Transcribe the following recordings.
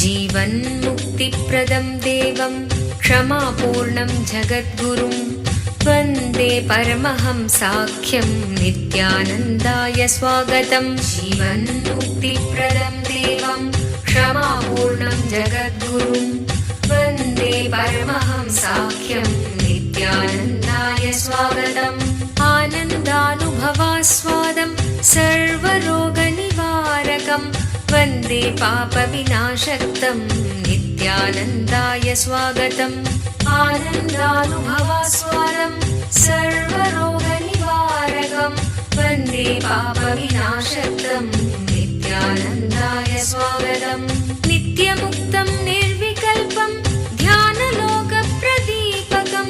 जीवन्मुक्तिप्रदं देवं क्षमापूर्णं जगद्गुरुं वन्दे परमहंसाख्यं नित्यानन्दाय स्वागतं। जीवन्मुक्तिप्रदं देवं क्षमापूर्णं जगद्गुरुं वन्दे परमहंसाख्यं नित्यानन्दाय स्वागतम्। आनन्दानुभवास्वादं सर्वरोगनिवारकं वन्दे पापविनाशक्तं नित्यानन्दाय स्वागतम्। आनन्दानुभवास्वादं सर्वरोगनिवारकं वन्दे पापविनाशक्तं नित्यानन्दाय स्वागतम्। नित्यमुक्तं निर्विकल्पं ध्यानलोकप्रदीपकं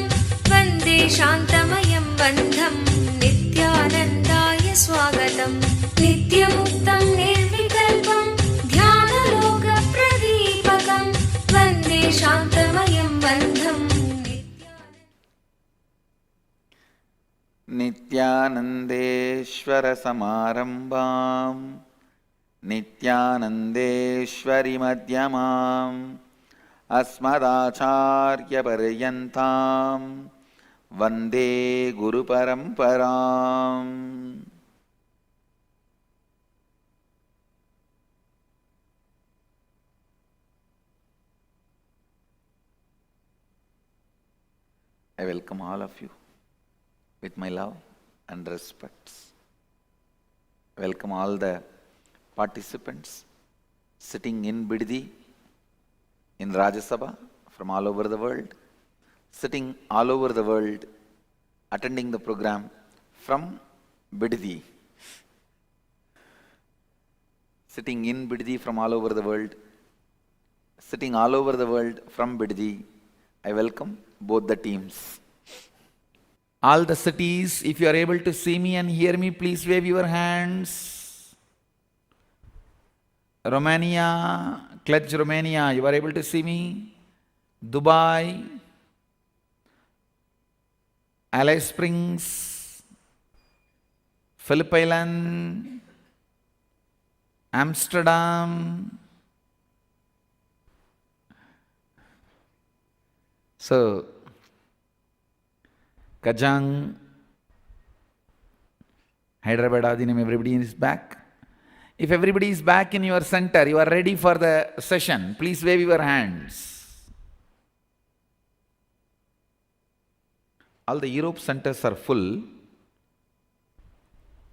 वन्दे शान्तमयं बन्धं नित्यानन्दाय स्वागतम्। नित्यमुक्तं निर्विकल्पं ध्यानलोकप्रदीपकं वन्दे शान्तमयं बन्धं नित्यानन्देश्वरसमारम्भां नित्यानन्देश्वरिमध्यमाम् अस्मदाचार्यपर्यन्तां वन्दे गुरुपरम्पराम्। I welcome all of you with my love and respects. Welcome all the participants sitting in Biddi, in Rajya Sabha from all over the world, sitting all over the world, attending the program from Biddi, sitting in Biddi from all over the world, sitting all over the world from Biddi. I welcome both the teams. All the cities, if you are able to see me and hear me, please wave your hands. Romania, Cluj, Romania, you are able to see me. Dubai, Alice Springs, Phillip Island, Amsterdam, so Kajang, Hyderabad, Adinam, everybody is back. If everybody is back in your center, you are ready for the session, please wave your hands. All the Europe centers are full,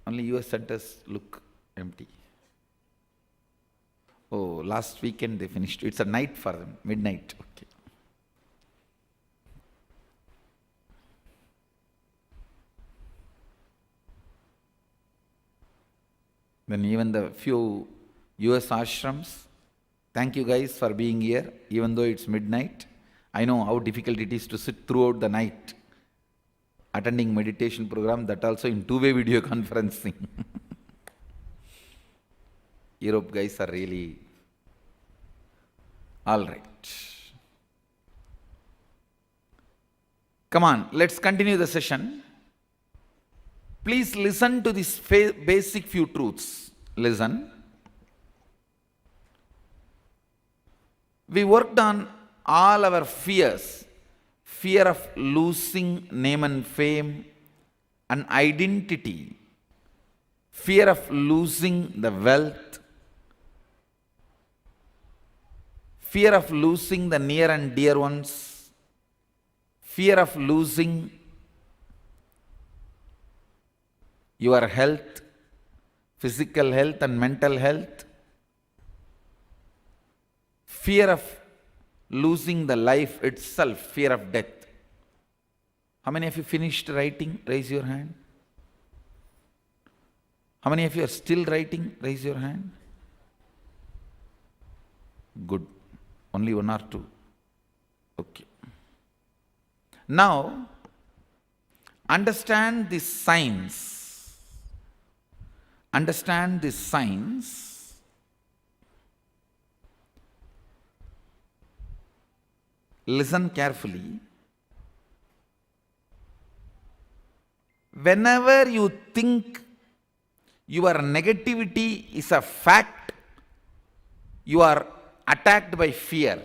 only US centers look empty. Oh, last weekend they finished. It's a night for them, midnight. Okay. Then even the few US ashrams, thank you guys for being here, even though it's midnight. I know how difficult it is to sit throughout the night attending meditation program, that also in two-way video conferencing. Europe guys are really all right. Come on, let's continue the session. Please listen to this basic few truths. Listen. We worked on all our fears. Fear of losing name and fame and identity. Fear of losing the wealth. Fear of losing the near and dear ones. Fear of losing your health, physical health and mental health. Fear of losing the life itself, fear of death. How many of you finished writing? Raise your hand. How many of you are still writing? Raise your hand. Good. Only one or two. Okay. Now, understand this science. Understand this science. Listen carefully. Whenever you think Your negativity is a fact. You are attacked by fear.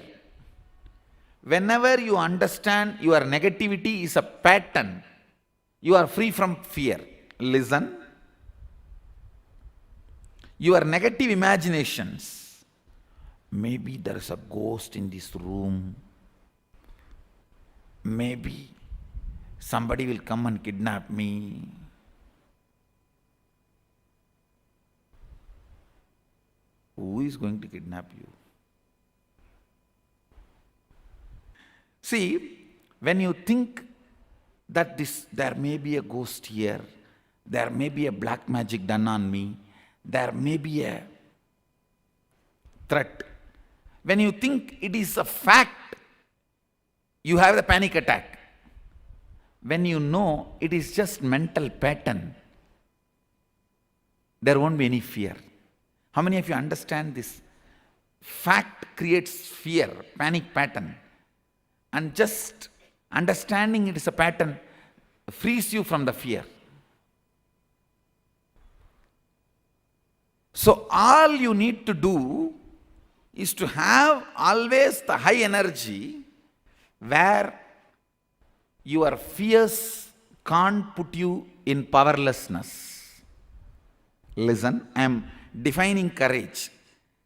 Whenever you understand your negativity is a pattern, you are free from fear. Listen. Your negative imaginations. Maybe there is a ghost in this room. Maybe somebody will come and kidnap me. Who is going to kidnap you? See, when you think that there may be a ghost here, there may be a black magic done on me, there may be a threat. When you think it is a fact, you have the panic attack. When you know it is just mental pattern, there won't be any fear. How many of you understand this? Fact creates fear, panic pattern. And just understanding it is a pattern frees you from the fear. So all you need to do is to have always the high energy where your fears can't put you in powerlessness. Listen, I am defining courage.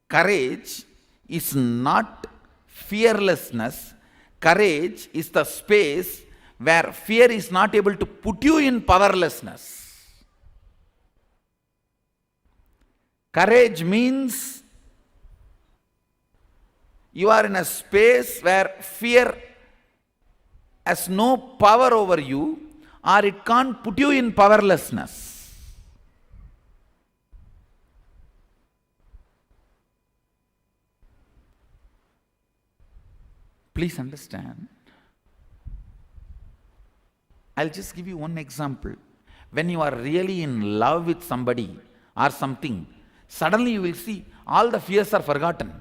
Courage is not fearlessness. Courage is the space where fear is not able to put you in powerlessness. Courage means you are in a space where fear has no power over you, or it can't put you in powerlessness. Please understand. I'll just give you one example. When you are really in love with somebody or something, suddenly you will see all the fears are forgotten.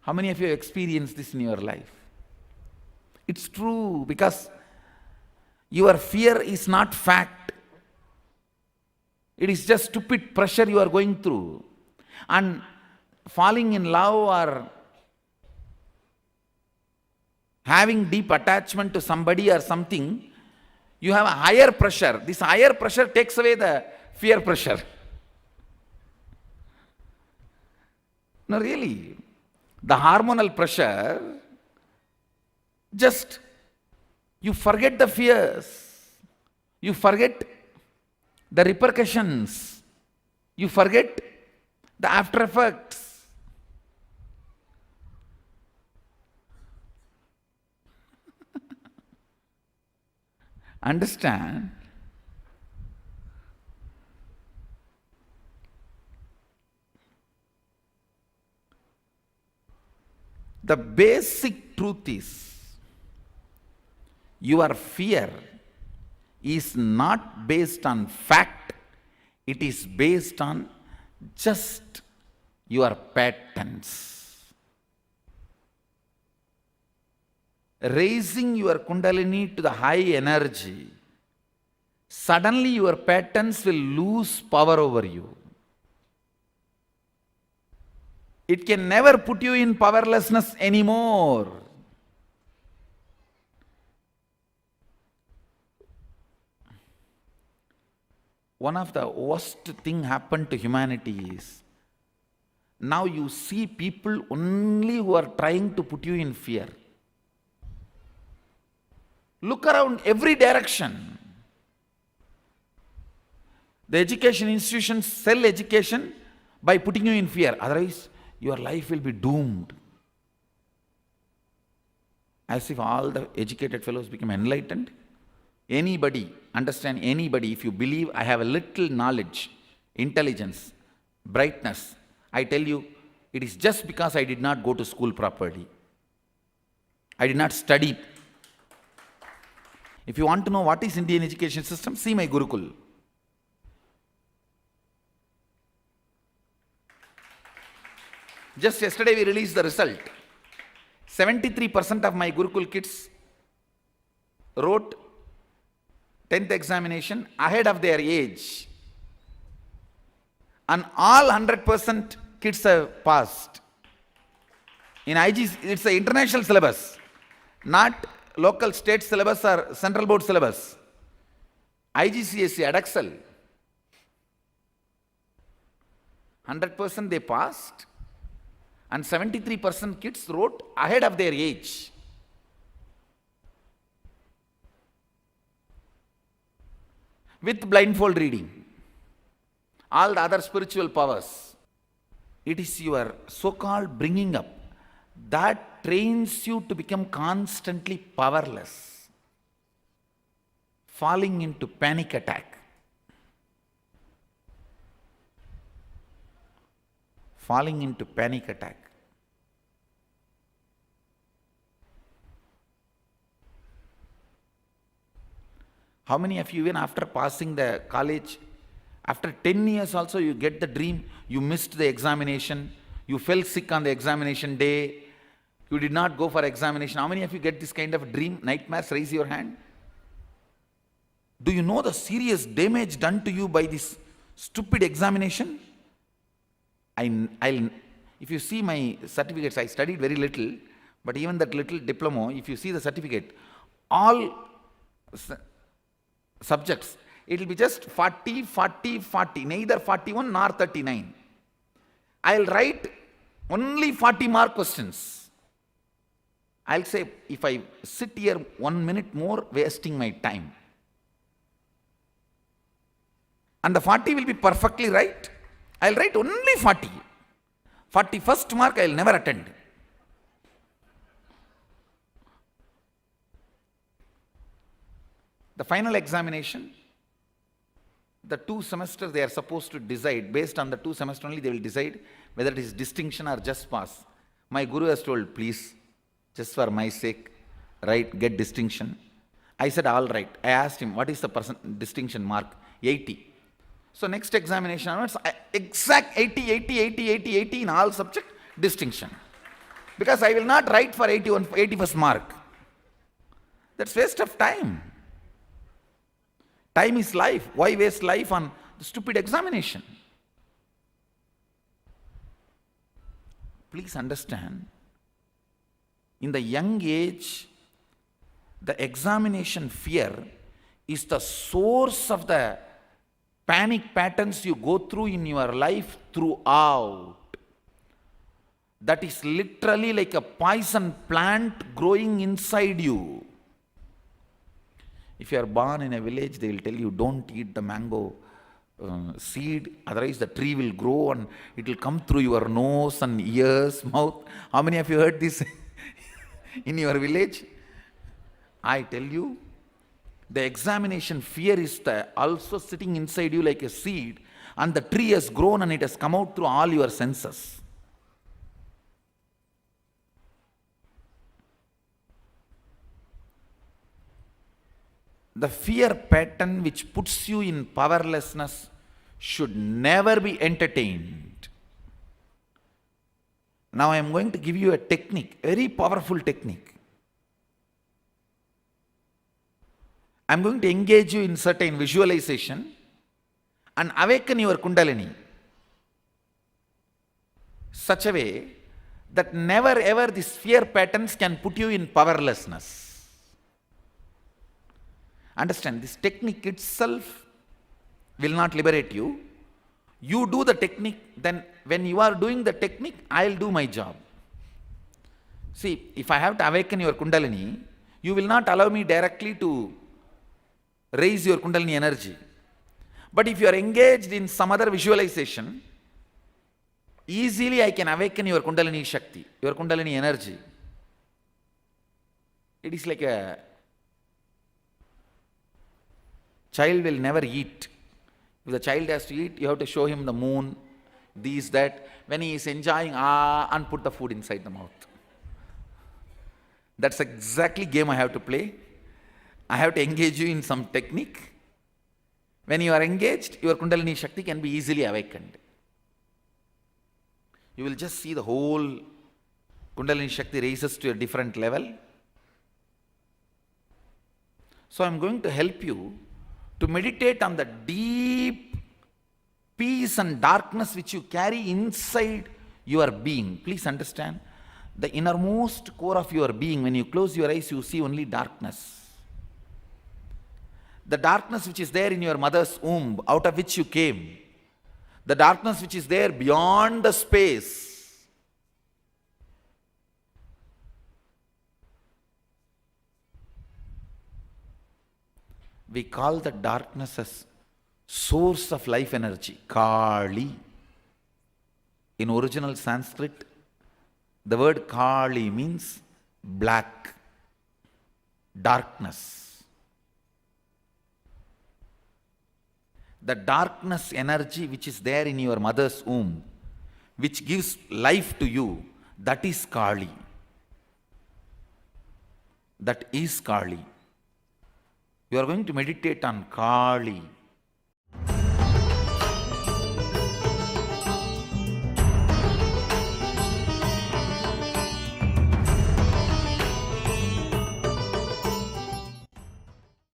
How many of you have experienced this in your life? It's true, because your fear is not fact. It is just stupid pressure you are going through. And falling in love or having deep attachment to somebody or something, you have a higher pressure. This higher pressure takes away the fear pressure. No, really. The hormonal pressure, just you forget the fears. You forget the repercussions. You forget the after effects. Understand? The basic truth is, your fear is not based on fact, it is based on just your patterns. Raising your Kundalini to the high energy, suddenly your patterns will lose power over you. It can never put you in powerlessness anymore. One of the worst thing happened to humanity is, now you see people only who are trying to put you in fear. Look around every direction. The education institutions sell education by putting you in fear. Otherwise, your life will be doomed. As if all the educated fellows become enlightened. Anybody, understand anybody, if you believe I have a little knowledge, intelligence, brightness, I tell you, it is just because I did not go to school properly. I did not study. If you want to know what is Indian education system, see my Gurukul. Just yesterday we released the result. 73% of my Gurukul kids wrote 10th examination ahead of their age. And all 100% kids have passed. In IGC, it's an international syllabus, not local state syllabus or central board syllabus. IGCSE, Adexcel. 100% they passed, and 73% kids wrote ahead of their age. With blindfold reading. All the other spiritual powers. It is your so-called bringing up that trains you to become constantly powerless, falling into panic attack. Falling into panic attack. How many of you, even after passing the college, after 10 years also you get the dream, you missed the examination, you fell sick on the examination day, you did not go for examination. How many of you get this kind of dream, nightmares? Raise your hand. Do you know the serious damage done to you by this stupid examination? If you see my certificates, I studied very little, but even that little diploma, if you see the certificate, all subjects, it will be just 40, 40, 40, neither 41 nor 39. I'll write only 40 mark questions. I'll say, if I sit here 1 minute more, wasting my time. And the 40 will be perfectly right. I'll write only 40. 41st mark I'll never attend. The final examination, the 2 semesters they are supposed to decide, based on the 2 semesters only they will decide whether it is distinction or just pass. My guru has told, please, just for my sake, get distinction. I said, all right. I asked him, what is the distinction mark? 80. So next examination onwards, exact 80, 80, 80, 80, 80 in all subject, distinction. Because I will not write for 81, 81st mark. That's waste of time. Time is life. Why waste life on the stupid examination? Please understand, in the young age, the examination fear is the source of the panic patterns you go through in your life throughout. That is literally like a poison plant growing inside you. If you are born in a village, they will tell you, don't eat the mango seed, otherwise the tree will grow and it will come through your nose and ears, mouth. How many of you heard this in your village? I tell you, the examination fear is also sitting inside you like a seed, and the tree has grown and it has come out through all your senses. The fear pattern which puts you in powerlessness should never be entertained. Now I am going to give you a technique, very powerful technique. I am going to engage you in certain visualization and awaken your Kundalini such a way that never ever these fear patterns can put you in powerlessness. Understand, this technique itself will not liberate you. You do the technique, then when you are doing the technique, I will do my job. See, if I have to awaken your Kundalini, you will not allow me directly to raise your Kundalini energy. But if you are engaged in some other visualization, easily I can awaken your Kundalini Shakti, your Kundalini energy. It is like a child will never eat. If the child has to eat, you have to show him the moon, these, that. When he is enjoying, and put the food inside the mouth. That's exactly game I have to play. I have to engage you in some technique. When you are engaged, your Kundalini Shakti can be easily awakened. You will just see the whole Kundalini Shakti raises to a different level. So I am going to help you to meditate on the deep peace and darkness which you carry inside your being. Please understand, the innermost core of your being, when you close your eyes, you see only darkness. The darkness which is there in your mother's womb, out of which you came, the darkness which is there beyond the space, we call the darkness as source of life energy, Kali. In original Sanskrit, the word Kali means black, darkness. The darkness energy which is there in your mother's womb, which gives life to you, that is Kali. That is Kali. You are going to meditate on Kali.